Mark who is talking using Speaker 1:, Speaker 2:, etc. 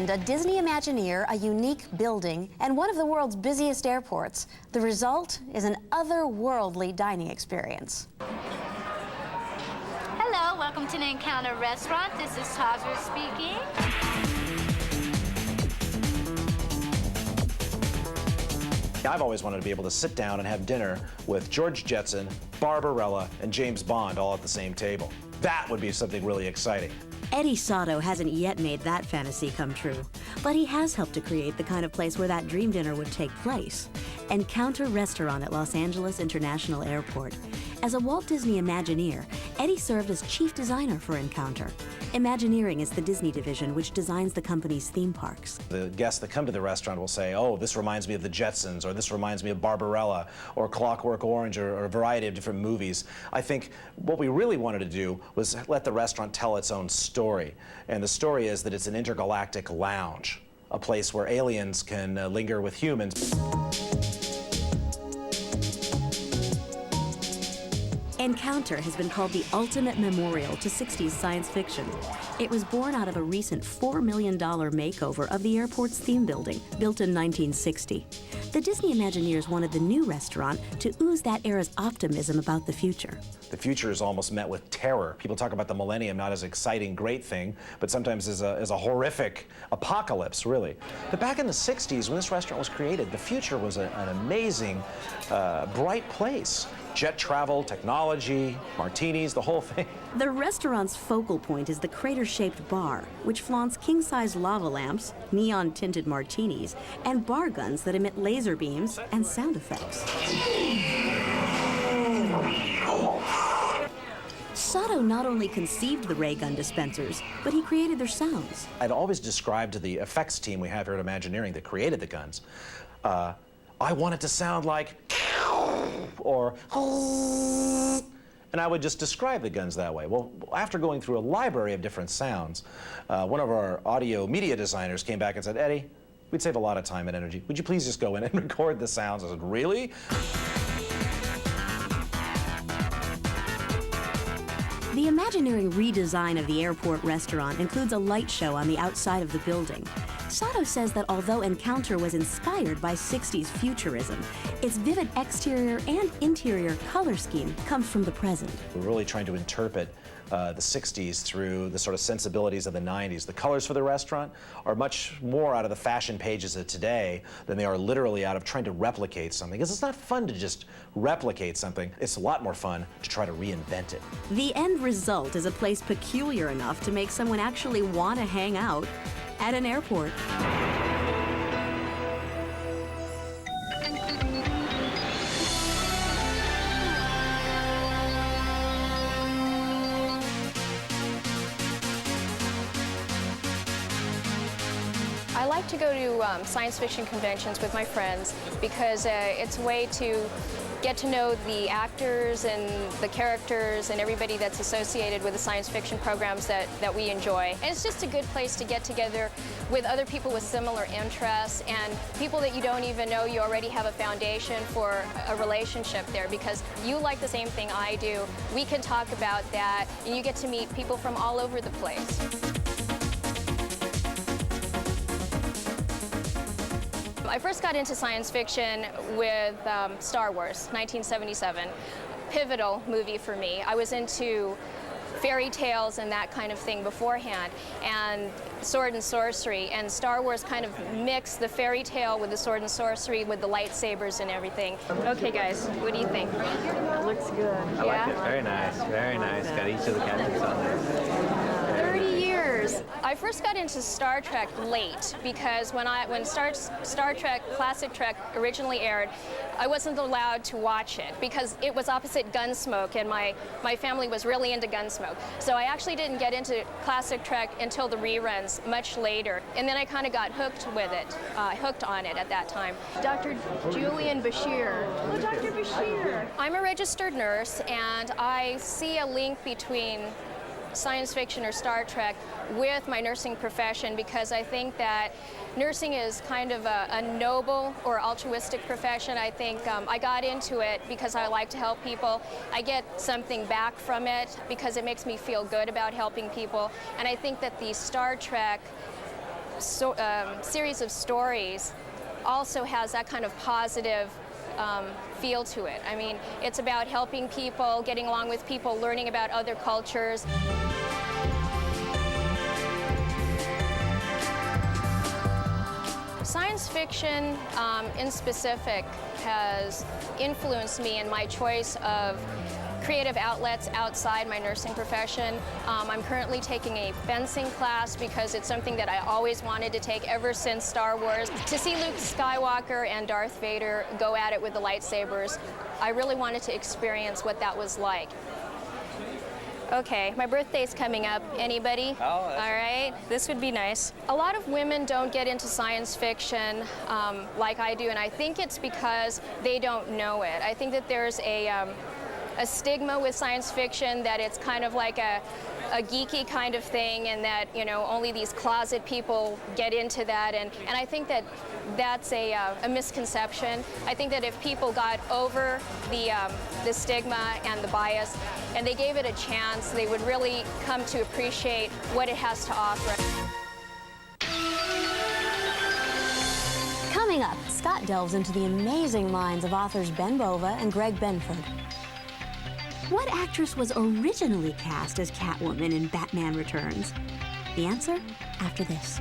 Speaker 1: a Disney Imagineer, a unique building, and one of the world's busiest airports. The result is an otherworldly dining experience.
Speaker 2: Hello, welcome to the Encounter Restaurant. This is Tazer speaking.
Speaker 3: I've always wanted to be able to sit down and have dinner with George Jetson, Barbarella, and James Bond all at the same table. That would be something really exciting.
Speaker 4: Eddie Sato hasn't yet made that fantasy come true, but he has helped to create the kind of place where that dream dinner would take place. Encounter Restaurant at Los Angeles International Airport. As a Walt Disney Imagineer, Eddie served as chief designer for Encounter. Imagineering is the Disney division which designs the company's theme parks.
Speaker 3: The guests that come to the restaurant will say, oh, this reminds me of the Jetsons, or this reminds me of Barbarella, or Clockwork Orange, or a variety of different movies. I think what we really wanted to do was let the restaurant tell its own story. And the story is that it's an intergalactic lounge, a place where aliens can linger with humans.
Speaker 4: Encounter has been called the ultimate memorial to 60s science fiction. It was born out of a recent $4 million makeover of the airport's theme building, built in 1960. The Disney Imagineers wanted the new restaurant to ooze that era's optimism about the future.
Speaker 3: The future is almost met with terror. People talk about the millennium not as an exciting, great thing, but sometimes as a horrific apocalypse, really. But back in the 60s, when this restaurant was created, the future was an amazing, bright place. Jet travel, technology, martinis, the whole thing.
Speaker 4: The restaurant's focal point is the crater-shaped bar, which flaunts king-size lava lamps, neon-tinted martinis, and bar guns that emit laser beams and sound effects. Sato not only conceived the ray gun dispensers, but he created their sounds.
Speaker 3: I'd always described to the effects team we have here at Imagineering that created the guns, I want it to sound like or and I would just describe the guns that way. Well, after going through a library of different sounds, one of our audio media designers came back and said, Eddie, we'd save a lot of time and energy. Would you please just go in and record the sounds? I said, really?
Speaker 4: The Imagineering redesign of the airport restaurant includes a light show on the outside of the building. Sato says that although Encounter was inspired by 60s futurism, its vivid exterior and interior color scheme comes from the present.
Speaker 3: We're really trying to interpret the 60s through the sort of sensibilities of the 90s. The colors for the restaurant are much more out of the fashion pages of today than they are literally out of trying to replicate something. Because it's not fun to just replicate something. It's a lot more fun to try to reinvent it.
Speaker 4: The end result is a place peculiar enough to make someone actually want to hang out at an airport.
Speaker 5: I like to go to science fiction conventions with my friends because it's a way to get to know the actors and the characters and everybody that's associated with the science fiction programs that we enjoy. And it's just a good place to get together with other people with similar interests and people that you don't even know. You already have a foundation for a relationship there because you like the same thing I do. We can talk about that and you get to meet people from all over the place. I first got into science fiction with Star Wars, 1977. Pivotal movie for me. I was into fairy tales and that kind of thing beforehand, and sword and sorcery, and Star Wars kind of mixed the fairy tale with the sword and sorcery with the lightsabers and everything. Okay guys, what do you think?
Speaker 6: It looks good. I like it. Very nice, very nice. Got each of the gadgets on there.
Speaker 5: 30 years. I first got into Star Trek late because when Star Trek, Classic Trek originally aired, I wasn't allowed to watch it because it was opposite Gunsmoke and my family was really into Gunsmoke. So I actually didn't get into Classic Trek until the reruns much later. And then I kind of got hooked with it, hooked on it at that time. Dr. Julian Bashir. Oh, Dr. Bashir. I'm a registered nurse and I see a link between science fiction or Star Trek with my nursing profession because I think that nursing is kind of a noble or altruistic profession. I think I got into it because I like to help people. I get something back from it because it makes me feel good about helping people. And I think that the Star Trek series of stories also has that kind of positive feel to it. I mean, it's about helping people, getting along with people, learning about other cultures. Science fiction in specific has influenced me in my choice of creative outlets outside my nursing profession. I'm currently taking a fencing class because it's something that I always wanted to take ever since Star Wars. To see Luke Skywalker and Darth Vader go at it with the lightsabers, I really wanted to experience what that was like. Okay, my birthday's coming up. Anybody?
Speaker 6: Oh,
Speaker 5: all right, this would be nice. A lot of women don't get into science fiction like I do, and I think it's because they don't know it. I think that there's a stigma with science fiction that it's kind of like a geeky kind of thing, and that, you know, only these closet people get into that, and I think that that's a misconception. I think that if people got over the stigma and the bias and they gave it a chance, they would really come to appreciate what it has to offer.
Speaker 1: Coming up, Scott delves into the amazing minds of authors Ben Bova and Greg Benford.
Speaker 4: What actress was originally cast as Catwoman in Batman Returns? The answer after this.